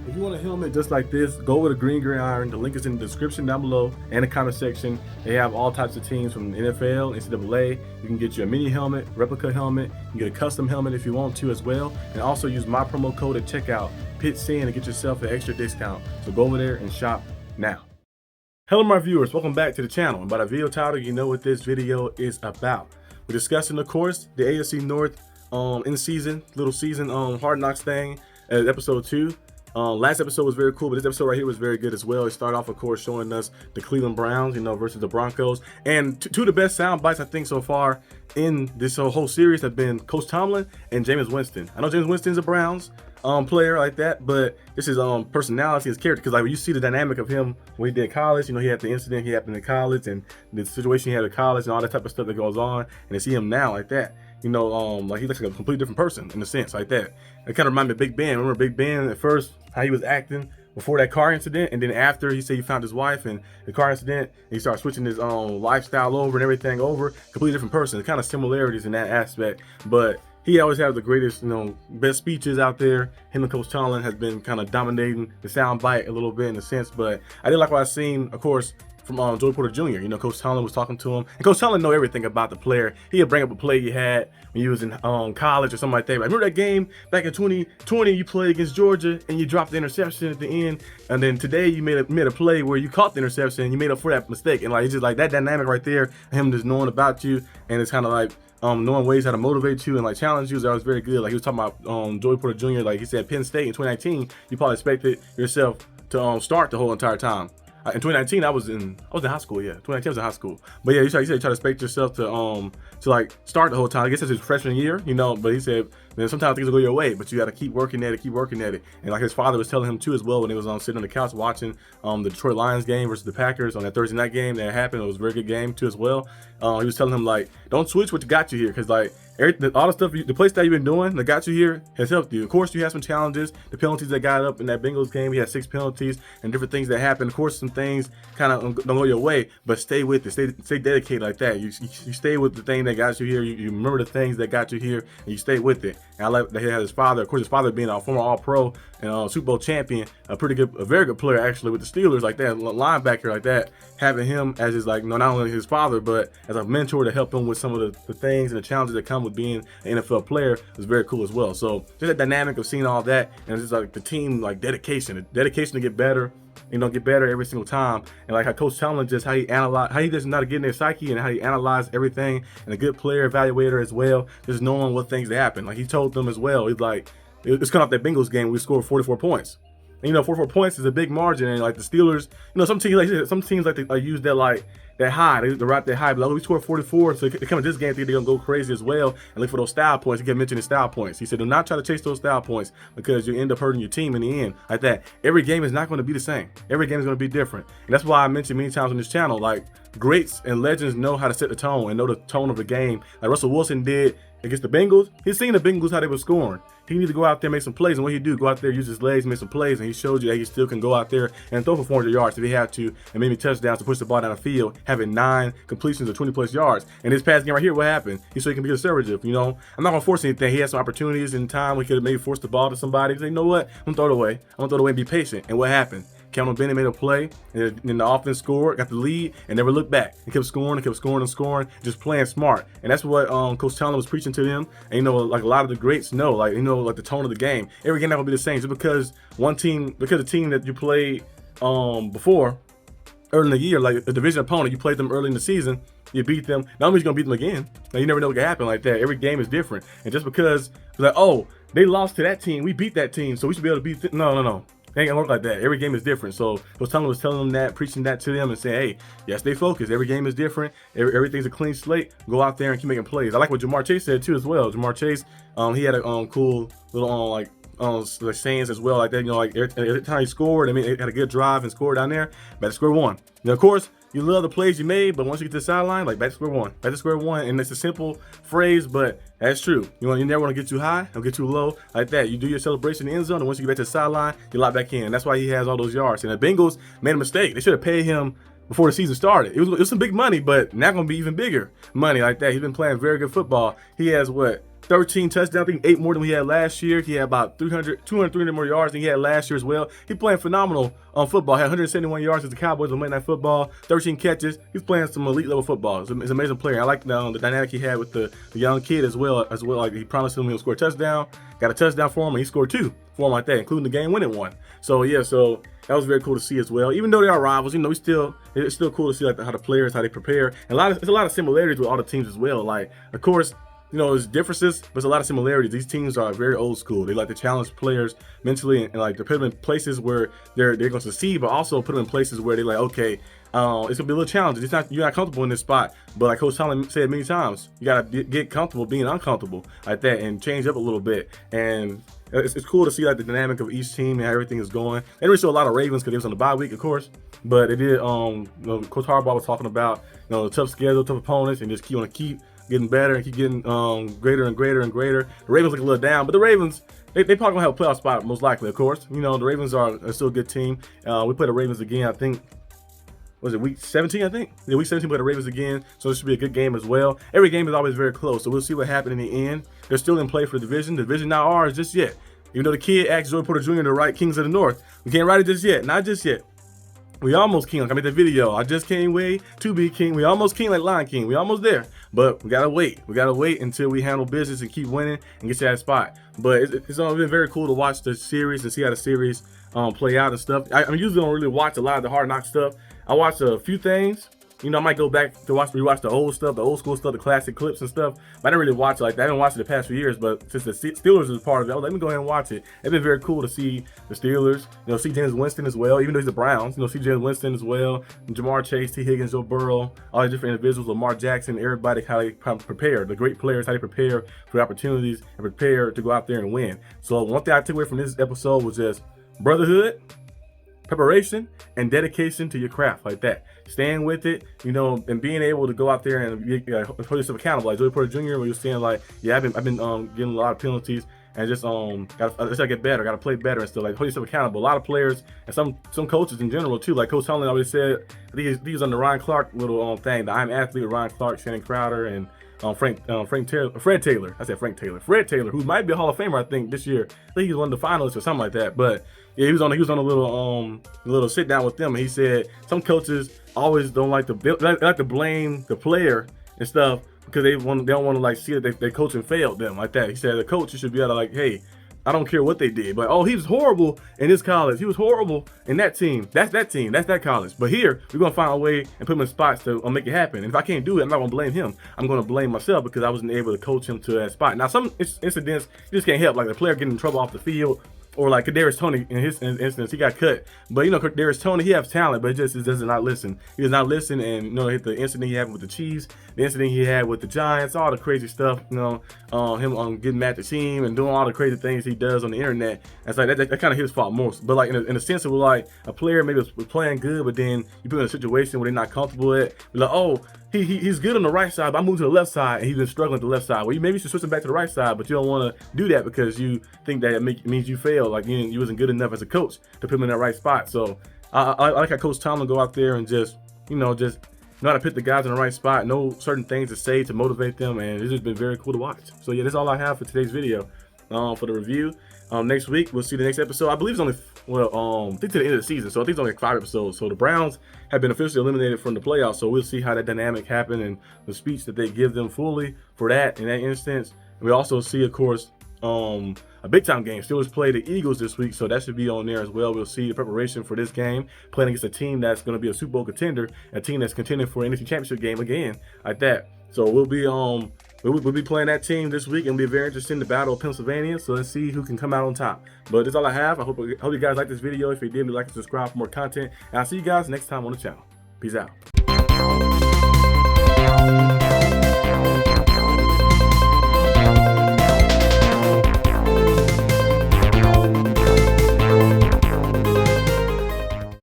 If you want a helmet just like this, go with a green iron. The link is in the description down below and the comment section. They have all types of teams from NFL, NCAA. You can get you a mini helmet, replica helmet. You can get a custom helmet if you want to as well. And also use my promo code at checkout, PITSCEN, to get yourself an extra discount. So go over there and shop now. Hello my viewers, welcome back to the channel. And by the video title, you know what this video is about. We're discussing, of course, the AFC North little season Hard Knocks thing, episode 2. Last episode was very cool, but this episode right here was very good as well. It started off, of course, showing us the Cleveland Browns, versus the Broncos. And two of the best sound bites, I think, so far in this whole series have been Coach Tomlin and Jameis Winston. I know Jameis Winston's a Browns player like that, but this is personality, his character, because like when you see the dynamic of him when he did college, he had the incident he happened in college and the situation he had at college and all that type of stuff that goes on, and to see him now like that, like he looks like a completely different person in a sense like that. It kind of reminded me of Big Ben. Remember Big Ben at first, how he was acting before that car incident, and then after he said he found his wife and the car incident, and he started switching his lifestyle over and everything over, completely different person. Kind of similarities in that aspect, but he always has the greatest, best speeches out there. Him and Coach Tomlin has been kind of dominating the sound bite a little bit in a sense, but I did like what I seen, of course, from Joey Porter Jr. Coach Tomlin was talking to him, and Coach Tomlin know everything about the player. He'd bring up a play you had when you was in college or something like that. Like, remember that game back in 2020 you played against Georgia and you dropped the interception at the end, and then today you made a play where you caught the interception and you made up for that mistake. And like it's just like that dynamic right there, him just knowing about you, and it's kind of like knowing ways how to motivate you and like challenge you. That was very good. Like he was talking about Joey Porter Jr. Like he said, Penn State in 2019, you probably expected yourself to start the whole entire time. In 2019, I was in high school. Yeah, 2019 I was in high school. But yeah, he said you try to expect yourself to like start the whole time. I guess it's his freshman year, But he said, man, sometimes things will go your way, but you got to keep working at it, And like his father was telling him too as well when he was sitting on the couch watching the Detroit Lions game versus the Packers on that Thursday night game that happened. It was a very good game too as well. He was telling him like, don't switch what got you here, because like all the stuff, the play style you've been doing that got you here has helped you. Of course, you had some challenges. The penalties that got up in that Bengals game, he had 6 penalties and different things that happened. Of course, some things kind of don't go your way, but stay with it. Stay dedicated like that. You stay with the thing that got you here. You remember the things that got you here, and you stay with it. And I like that he had his father. Of course, his father being a former All-Pro and Super Bowl champion, a very good player actually with the Steelers like that, linebacker like that. Having him as his not only his father but as a mentor to help him with some of the things and the challenges that come with being an NFL player was very cool as well. So just that dynamic of seeing all that, and it's just like the team dedication to get better. Get better every single time. And like how Coach Tomlin how he does not get in their psyche and how he analyzed everything, and a good player evaluator as well, just knowing what things that happen. Like he told them as well, he's like, it's coming off that Bengals game, we scored 44 points. And 44 points is a big margin, and like the Steelers, some teams like they use that high, they ride that high, but like, we scored 44, so they come in this game, they're gonna go crazy as well and look for those style points. He kept mentioning style points. He said, do not try to chase those style points, because you end up hurting your team in the end like that. Every game is not going to be the same. Every game is going to be different, and that's why I mentioned many times on this channel, like greats and legends know how to set the tone and know the tone of the game. Like Russell Wilson did against the Bengals. He's seen the Bengals how they were scoring. He needs to go out there, make some plays, and what he do, go out there, use his legs, make some plays, and he showed you that he still can go out there and throw for 400 yards if he had to, and maybe touchdowns to push the ball down the field, having 9 completions of 20+ yards. And this past game right here, what happened? He said he can be conservative. I'm not gonna force anything. He had some opportunities in time. We could have maybe forced the ball to somebody. He said, you know what? I'm gonna throw it away. I'm gonna throw it away and be patient. And what happened? Cameron Bennett made a play, and then the offense scored, got the lead, and never looked back. He kept scoring and scoring, just playing smart. And that's what Coach Tomlin was preaching to them. And like a lot of the greats know, like the tone of the game. Every game not gonna be the same. Just because the team that you played before early in the year, like a division opponent, you played them early in the season, you beat them. Not only you're gonna beat them again. Like, you never know what can happen like that. Every game is different. And just because like, oh, they lost to that team, we beat that team, so we should be able to beat no. It ain't gonna work like that. Every game is different. So Coach Tomlin was telling them that, preaching that to them, and saying, hey, yeah, stay focused. Every game is different. Everything's a clean slate. Go out there and keep making plays. I like what Jamar Chase said too as well. Jamar Chase, he had a cool little like sayings as well, like that. Like every time he scored, it had a good drive and scored down there. Back to square one. Of course, you love the plays you made, but once you get to the sideline, like back to square one. Back to square one. And it's a simple phrase, but that's true. You never want to get too high or get too low like that. You do your celebration in the end zone, and once you get back to the sideline, you lock back in. And that's why he has all those yards. And the Bengals made a mistake. They should have paid him before the season started. It was some big money, but not going to be even bigger money like that. He's been playing very good football. He has what? 13 touchdowns, I think 8 more than we had last year. He had about 200, 300 more yards than he had last year as well. He's playing phenomenal football. Had 171 yards as the Cowboys on Monday Night Football, 13 catches. He's playing some elite level football. He's an amazing player. I like the dynamic he had with the young kid as well. Like he promised him he'll score a touchdown. Got a touchdown for him, and he scored 2 for him like that, including the game-winning one. So yeah, so that was very cool to see as well. Even though they are rivals, you know, it's still cool to see like how the players, how they prepare. And there's a lot of similarities with all the teams as well. Like, of course, you know, there's differences, but there's a lot of similarities. These teams are very old school. They like to challenge players mentally and like to put them in places where they're going to succeed, but also put them in places where they're like, okay, it's gonna be a little challenging. You're not comfortable in this spot, but like Coach Tomlin said many times, you gotta get comfortable being uncomfortable like that and change up a little bit. And it's cool to see like the dynamic of each team and how everything is going. They didn't really show a lot of Ravens because it was on the bye week, of course, but it did. You know, Coach Harbaugh was talking about, you know, the tough schedule, tough opponents, and just keep getting better and keep getting greater and greater and greater. The Ravens look a little down, but the Ravens, they probably gonna have a playoff spot most likely, of course. You know, the Ravens are still a good team. We play the Ravens again, I think. Was it week 17, I think? Yeah, week 17 we play the Ravens again, so this should be a good game as well. Every game is always very close, so we'll see what happens in the end. They're still in play for the division. The division not ours just yet. Even though the kid asked Joey Porter Jr. to write Kings of the North, we can't write it just yet. Not just yet. We almost king. Like I made the video. I just can't wait to be king. We almost king like Lion King. We almost there. But we gotta wait. We gotta wait until we handle business and keep winning and get to that spot. But it's been very cool to watch the series and see how the series play out and stuff. I usually don't really watch a lot of the Hard Knock stuff. I watch a few things. You know, I might go back to rewatch the old stuff, the old school stuff, the classic clips and stuff. But I didn't really watch it like that. I haven't watched it the past few years, but since the Steelers is part of it, let me go ahead and watch it. It's been very cool to see the Steelers, you know, see James Winston as well, even though he's the Browns, you know, see James Winston as well, and Jamar Chase, T. Higgins, Joe Burrow, all these different individuals, Lamar Jackson, everybody, how they prepare, the great players, how they prepare for opportunities and prepare to go out there and win. So one thing I took away from this episode was just brotherhood, preparation, and dedication to your craft like that. Staying with it, you know, and being able to go out there and hold yourself accountable. Like Joey Porter Jr., where you're saying like, yeah, I've been getting a lot of penalties and just gotta get better, gotta play better and stuff. Like hold yourself accountable. A lot of players and some coaches in general too. Like Coach Tomlin always said, I think he's on the Ryan Clark little thing, the I'm Athlete with Ryan Clark, Shannon Crowder, and Fred Taylor. I said Frank Taylor. Fred Taylor, who might be a Hall of Famer, I think, this year. I think he's one of the finalists or something like that. But yeah, he was on a little sit down with them, and he said some coaches always don't like to blame the player and stuff because they don't want to like see that their coaching failed them like that. He said the coach should be able to like, hey, I don't care what they did, but oh, he was horrible in this college. He was horrible in that team. That's that team. That's that college. But here, we're gonna find a way and put him in spots to make it happen. And if I can't do it, I'm not gonna blame him. I'm gonna blame myself because I wasn't able to coach him to that spot. Now, some incidents you just can't help, like the player getting in trouble off the field. Or like Kadarius Toney in his instance, he got cut. But you know, Kadarius Toney, he has talent, but he does not listen. He does not listen, and you know, the incident he had with the Chiefs, the incident he had with the Giants, all the crazy stuff. You know, him getting mad at the team and doing all the crazy things he does on the internet. It's like that kind of his fault most. But like in a sense of like a player maybe was playing good, but then you put in a situation where they're not comfortable at. Like, oh, he's good on the right side, but I moved to the left side, and he's been struggling at the left side. Well, you maybe should switch him back to the right side, but you don't want to do that because you think that it means you failed. Like you wasn't good enough as a coach to put him in that right spot. So I like how Coach Tomlin go out there and just know how to put the guys in the right spot, know certain things to say to motivate them, and it's just been very cool to watch. So yeah, that's all I have for today's video for the review. Next week we'll see the next episode. I believe it's only I think to the end of the season, so I think it's only like 5 episodes. So the Browns have been officially eliminated from the playoffs, so we'll see how that dynamic happened and the speech that they give them fully for that in that instance. And we also see, of course, a big time game. Steelers play the Eagles this week, so that should be on there as well. We'll see the preparation for this game, playing against a team that's going to be a Super Bowl contender, a team that's contending for an NFC Championship game again, like that. So we'll be playing that team this week, and it'll be very interesting, the Battle of Pennsylvania. So let's see who can come out on top. But that's all I have. I hope you guys like this video. If you did, like and subscribe for more content. And I'll see you guys next time on the channel. Peace out.